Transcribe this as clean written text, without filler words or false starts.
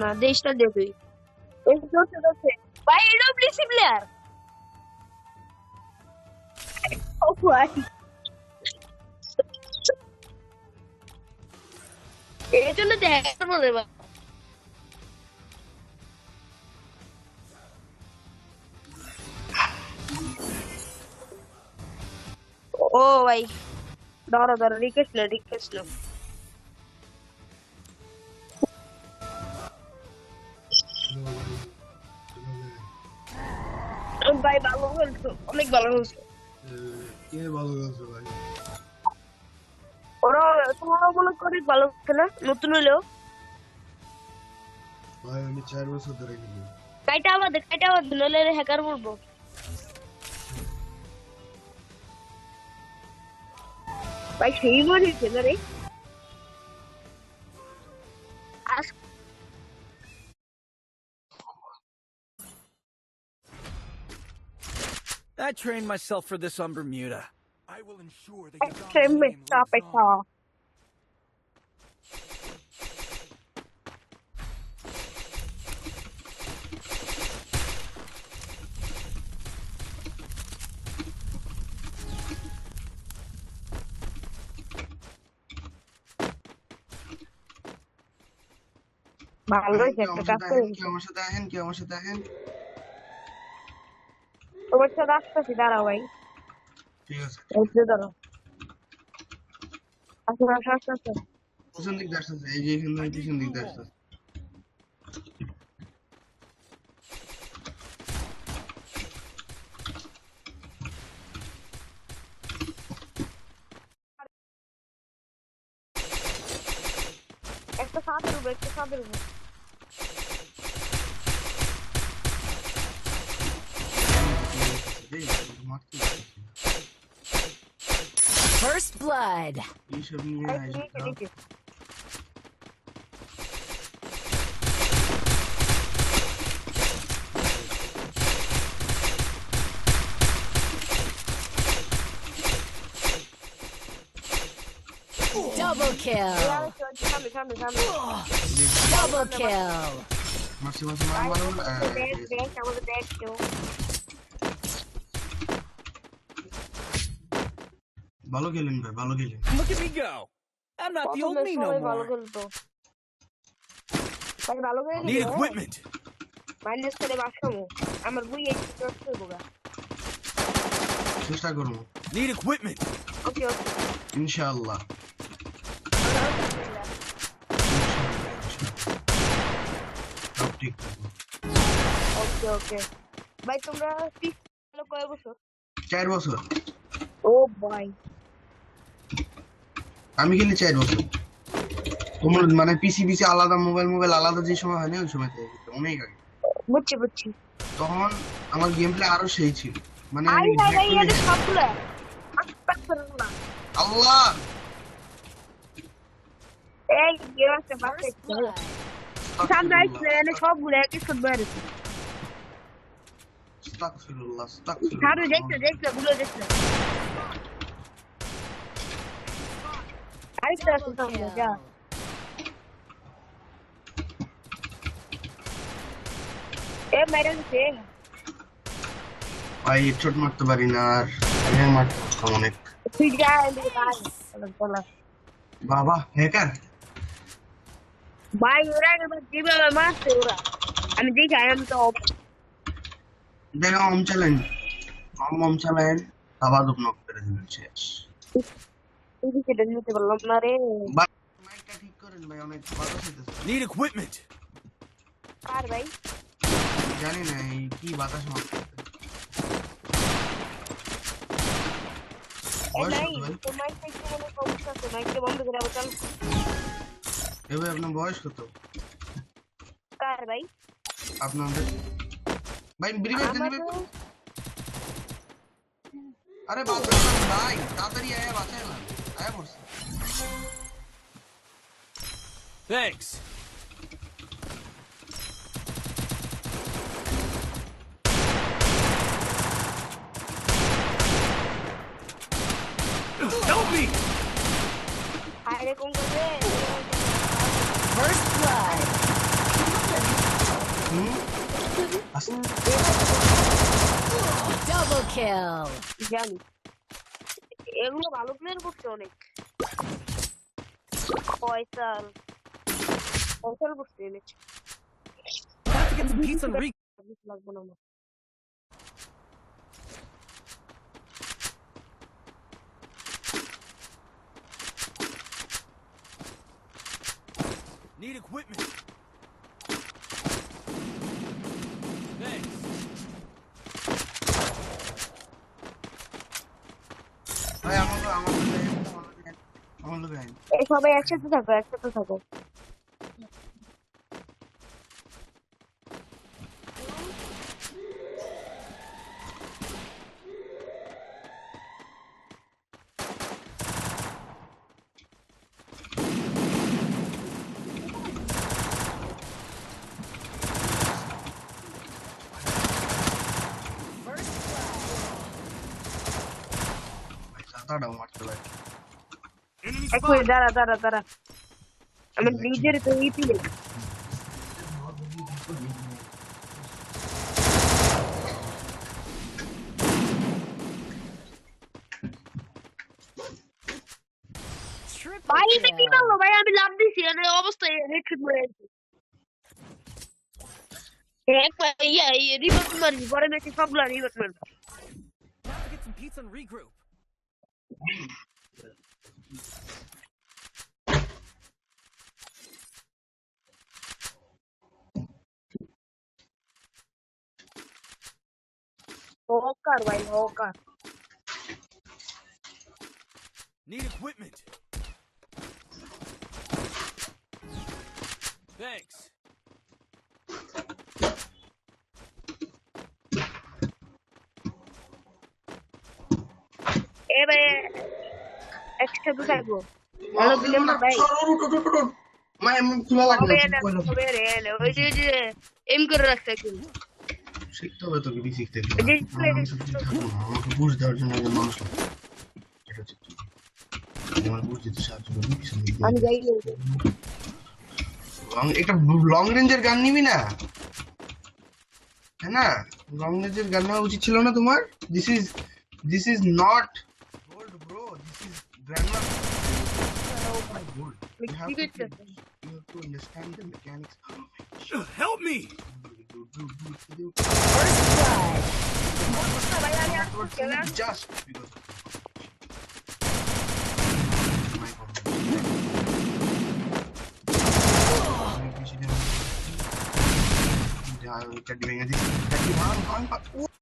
না দেশটা দে তুই এই দোস্ত ভাই এডব্লিউসি প্লেয়ার ও ভাই এই জন্য দেখ বলে ও ভাই দাঁড়া রিকোয়েস্ট লো ভাই ভালো খেলছো অনেক ভালো খেলছো কে ভালো খেলছো ভাই ওরা তোমার মনে করে ভালো খেলে নতুন হলেও ভাই আমি 4 বছর ধরে খেলি কাইটা আবার নলে হ্যাকার বলবো ভাই সেই মনে খেলে রে I trained myself for this on Bermuda. I will ensure that your Extreme name topic lives on. ভালোই একটা কাজ করে কি আমার সাথে আহেন তোমার সাথে আসতেছি দাঁড়াও ভাই ঠিক আছে এই দাঁড়াও আচ্ছা পিছন দিক দিয়ে আসতেছে এই যে এখানে পিছন দিক দিয়ে আসতেছে একটা সাথে রুবে First blood. এইসব নিয়ে আসবে Double kill. সামনে Double kill. মাসে আমাদের দেখ কেউ ভালো খেলেন ভাই ভালো খেলেন Look at me go. I'm not the old me no ভালো more. খেলতো ভাই ভালো করে Need equipment. মাইনাস করে বাসামো আমার বই একটু করতে হবে চেষ্টা করব Need equipment. ওকে ইনশাআল্লাহ সব ঠিক থাকবে ওকে ভাই তোমরা পিছনে কয় বছর 4 বছর ও ভাই আমি খেলি 4 বছর তোমার মানে পিসি আলাদা মোবাইল আলাদা যে সময় হয় না ওই সময় থেকে অনেক আগে বুঝছি তখন আমার গেম প্লে আরো সেই ছিল মানে আই এটা সবগুলো আস্তাগফিরুল্লাহ আল্লাহ এই গেম আছে বাসে সামনে আইছে সবগুলো একই সাথে বাইরে আস্তাগফিরুল্লাহ সামনে দেখতে গুলো দেখতে আরেকটা আছে সামনে যা এ ম্যাডাম সে ভাই হেডশট মারতে পারি না আর আমি মারতে পারতাম অনেক তুই যা এদিকে আয় চলো বাবা হ্যাকার ভাই ওরা এবার যেভাবে মারছে ওরা আমি দেখি আমি তো দেখা অম চালাইন আবার নক করে দিলেন শেষ এদিকে নিতে পারলাম না রে মাইকটা ঠিক করেন ভাই অনেক বাতাস হইতেছে Need equipment. আর ভাই জানি না এই কি বাতাস মারতেছে নাই তো মাইক থেকে কোনো সমস্যা আছে মাইকটা বন্ধ করে আবার চালু এবার আপনার বয়স কত কার ভাই আপনাদের ভাই ব্রিভেট দিবেন আরে বাঁচান ভাই তাড়াতাড়ি বাঁচায় না আয়া পড়ছে Thanks. Help me. আরে কোন করে First blood. Double kill. জানি এগুলো ভালো প্লেয়ার করছে অনেক ফয়সাল ফয়সাল করছে অনেক Have to get some pizza and লাগবে না আমার need equipment. Thanks. ভাই আমার লোক আইন এই সবাই একসাথে থাকো দাঁড়াও মারতে ভাই Enemy এক মিনিট spotted. দাঁড়া আমার নিজের তো ইপি Triple ভাই এটা কি kill. করলো ভাই আমি লাভ দিছি মানে অবস্থায় হেডশট মেরে আছি এক ভাই রিভার্স মারি পরে দেখি সবগুলা রিভার্স মারি Have to get some pizza and regroup. Hawker ভাই হকার Need equipment. Thanks. এ ভাই একসাথে থাকবো ভালো দিলে না ভাই মা এমন খোলা লাগে হবে রে ওই যে এম করে রাখতে কিন্তু শিখতে হবে তোকে বি শিখতে এই যে আমাকে বুঝ দেওয়ার জন্য একজন মানুষ লাগে। এটা হচ্ছে তুই। আমার বুঝ দিতে সাহায্য করবি পিছন দিক দিয়ে। আমি যাই একটা লং রেঞ্জের গান নিবি না হ্যাঁ না লং রেঞ্জের গান নেওয়া উচিত ছিল না তোমার this is not gold bro this is grandma's gold you have to understand the mechanics. Help me. ভাই আমি আসছি Just because of my